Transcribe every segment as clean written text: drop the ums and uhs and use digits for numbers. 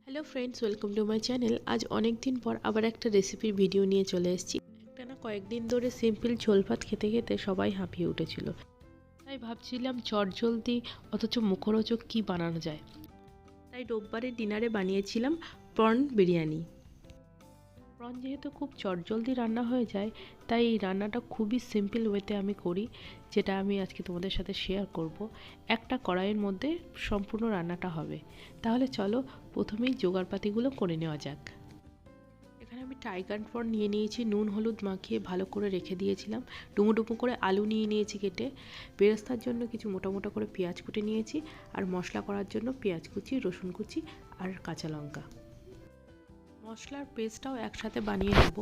Hello friends, welcome to my channel. আজ অনেক দিন পর আবার একটা রেসিপির ভিডিও নিয়ে চলে এসেছি। একটা না কয়েকদিন ধরে সিম্পল ঝোল ভাত খেতে খেতে সবাই হাঁপিয়ে উঠেছিল, তাই ভাবছিলাম চটজলদি অথচ মুখরোচক কী বানানো যায়। তাই রোববারের ডিনারে বানিয়েছিলাম প্রন বিরিয়ানি। প্রন যেহেতু খুব চটজলদি রান্না হয়ে যায়, তাই এই রান্নাটা খুবই সিম্পল ওয়েতে আমি করি, যেটা আমি আজকে তোমাদের সাথে শেয়ার করব। একটা কড়াইয়ের মধ্যে সম্পূর্ণ রান্নাটা হবে। তাহলে চলো প্রথমেই জোগাড়পাতিগুলো করে নেওয়া যাক। এখানে আমি টাইগার প্রন নিয়ে নিয়েছি, নুন হলুদ মাখিয়ে ভালো করে রেখে দিয়েছিলাম। ডুমো ডুমো করে আলু নিয়ে নিয়েছি কেটে। বেরেস্তার জন্য কিছু মোটা মোটা করে পেঁয়াজ কুটে নিয়েছি, আর মশলা করার জন্য পেঁয়াজ কুচি, রসুন কুচি আর কাঁচা লঙ্কা। মশলার পেস্টটাও একসাথে বানিয়ে নেব।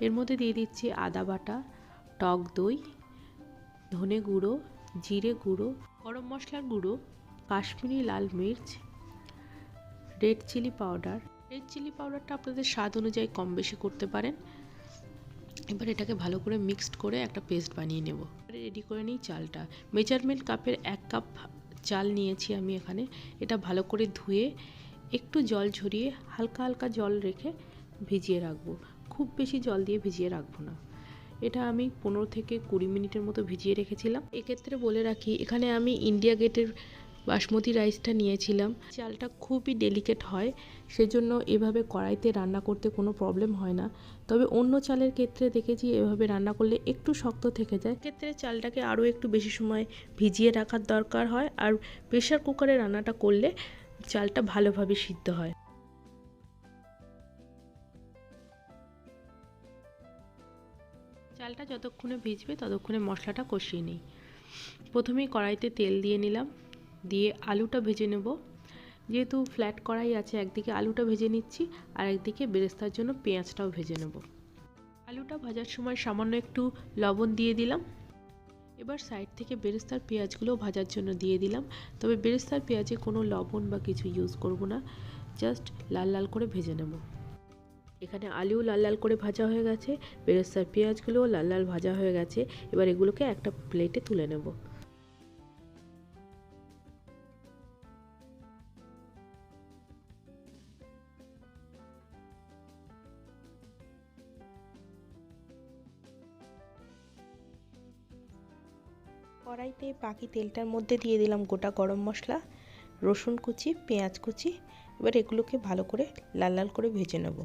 এর মধ্যে দিয়ে দিচ্ছি আদা বাটা, টক দই, ধনে গুঁড়ো, জিরে গুঁড়ো, গরম মশলার গুঁড়ো, কাশ্মীরি লাল মির্চ, red chili powder. Red chili পাউডারটা আপনাদের স্বাদ অনুযায়ী কম বেশি করতে পারেন। এবার এটাকে ভালো করে মিক্সড করে একটা পেস্ট বানিয়ে নেব। রেডি করে নিই চালটা। মেজারমেন্ট কাপের 1 কাপ চাল নিয়েছি আমি এখানে। এটা ভালো করে ধুয়ে একটু জল ঝরিয়ে হালকা হালকা জল রেখে ভিজিয়ে রাখবো। খুব বেশি জল দিয়ে ভিজিয়ে রাখবো না। এটা আমি 15 থেকে 20 মিনিটের মতো ভিজিয়ে রেখেছিলাম। এক্ষেত্রে বলে রাখি, এখানে আমি ইন্ডিয়া গেটের বাসমতি রাইসটা নিয়েছিলাম। চালটা খুবই ডেলিকেট হয়, সেজন্য এভাবে কড়াইতে রান্না করতে কোনো প্রবলেম হয় না। তবে অন্য চালের ক্ষেত্রে দেখেছি এভাবে রান্না করলে একটু শক্ত থেকে যায়। ক্ষেত্রে চালটাকে আরও একটু বেশি সময় ভিজিয়ে রাখার দরকার হয়, আর প্রেশার কুকারে রান্নাটা করলে চালটা ভালোভাবে সিদ্ধ হয়। চালটা যতক্ষণে ভিজবে ততক্ষণে মশলাটা কষিয়ে নিই। প্রথমেই কড়াইতে তেল দিয়ে নিলাম, দিয়ে আলুটা ভেজে নেব। যেহেতু ফ্ল্যাট কড়াই আছে, একদিকে আলুটা ভেজে নিচ্ছি আর একদিকে বেরেস্তার জন্য পেঁয়াজটাও ভেজে নেব। আলুটা ভাজার সময় সামান্য একটু লবণ দিয়ে দিলাম। এবার সাইড থেকে বেরেস্তার পেঁয়াজগুলো ভাজার জন্য দিয়ে দিলাম। তবে বেরেস্তার পেঁয়াজে কোনো লবণ বা কিছু ইউজ করব না, জাস্ট লাল লাল করে ভেজে নেব। এখানে আলু লাল লাল করে ভাজা হয়ে গেছে, বেরেস্তার পেঁয়াজগুলোও লাল লাল ভাজা হয়ে গেছে। এবার এগুলোকে একটা প্লেটে তুলে নেব। কড়াইতে বাকি তেলটার মধ্যে দিয়ে দিলাম গোটা গরম মশলা, রসুন কুচি, পেঁয়াজ কুচি। এবার এগুলোকে ভালো করে লাল লাল করে ভেজে নেব।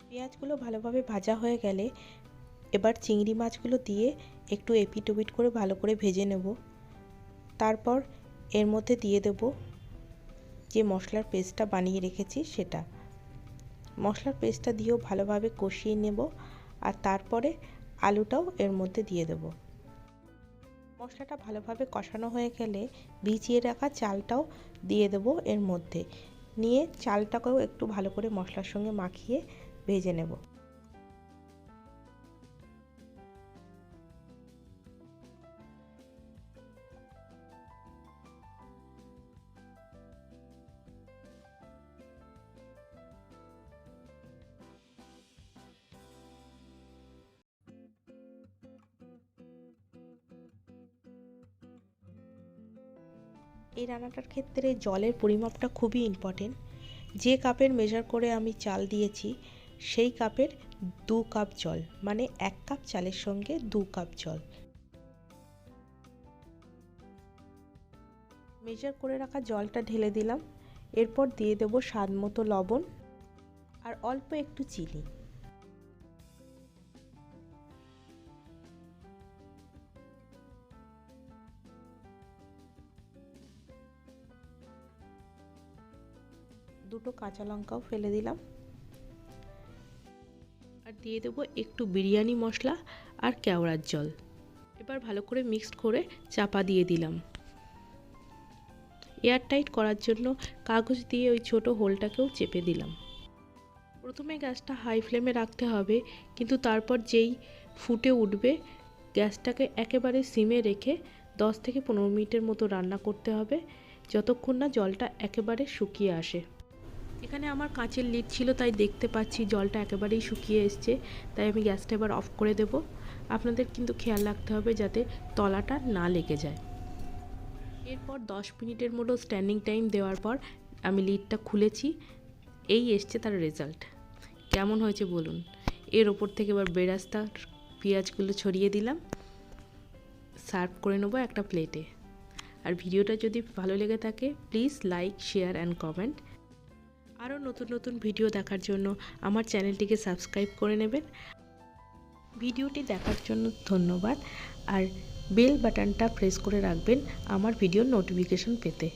পেঁয়াজগুলো ভালোভাবে ভাজা হয়ে গেলে এবার চিংড়ি মাছগুলো দিয়ে একটু এপিট ওপিট করে ভালো করে ভেজে নেব। তারপর এর মধ্যে দিয়ে দেব যে মশলার পেস্টটা বানিয়ে রেখেছি সেটা। মশলার পেস্টটা দিয়েও ভালোভাবে কষিয়ে নেব, আর তারপরে আলুটাও এর মধ্যে দিয়ে দেব। মশলাটা ভালোভাবে কষানো হয়ে গেলে ভিজিয়ে রাখা চালটাও দিয়ে দেব এর মধ্যে। নিয়ে চালটাকেও একটু ভালো করে মশলার সঙ্গে মাখিয়ে ভেজে নেব। এই রান্নাটার ক্ষেত্রে জলের পরিমাপটা খুবই ইম্পর্টেন্ট। যে কাপের মেজার করে আমি চাল দিয়েছি সেই কাপের 2 কাপ জল, মানে 1 কাপ চালের সঙ্গে 2 কাপ জল। মেজার করে রাখা জলটা ঢেলে দিলাম। এরপর দিয়ে দেব স্বাদ মতো লবণ আর অল্প একটু চিনি। দুটো কাঁচা লঙ্কাও ফেলে দিলাম, আর দিয়ে দেবো একটু বিরিয়ানি মশলা আর কেওড়ার জল। এবার ভালো করে মিক্সড করে চাপা দিয়ে দিলাম। এয়ারটাইট করার জন্য কাগজ দিয়ে ওই ছোট হোলটাকেও চেপে দিলাম। প্রথমে গ্যাসটা হাই ফ্লেমে রাখতে হবে, কিন্তু তারপর যেই ফুটে উঠবে গ্যাসটাকে একেবারে সিমে রেখে 10 থেকে 15 মিনিটের মতো রান্না করতে হবে, যতক্ষণ না জলটা একেবারে শুকিয়ে আসে। এখানে আমার কাঁচের লিড ছিল, তাই দেখতে পাচ্ছি জলটা একেবারেই শুকিয়ে এসছে, তাই আমি গ্যাসটা এবার অফ করে দেব। আপনাদের কিন্তু খেয়াল রাখতে হবে যাতে তলাটা না লেগে যায়। এরপর 10 মিনিটের মতো স্ট্যান্ডিং টাইম দেওয়ার পর আমি লিডটা খুলেছি। এই এসছে তার রেজাল্ট। কেমন হয়েছে বলুন। এর ওপর থেকে এবার বেরাস্তা পেঁয়াজগুলো ছড়িয়ে দিলাম। সার্ভ করে নেবো একটা প্লেটে। আর ভিডিওটা যদি ভালো লেগে থাকে please like, share and comment. আরও নতুন নতুন ভিডিও দেখার জন্য আমার চ্যানেলটিকে সাবস্ক্রাইব করে নেবেন। ভিডিওটি দেখার জন্য ধন্যবাদ। আর বেল বাটনটা প্রেস করে রাখবেন আমার ভিডিওর নোটিফিকেশন পেতে।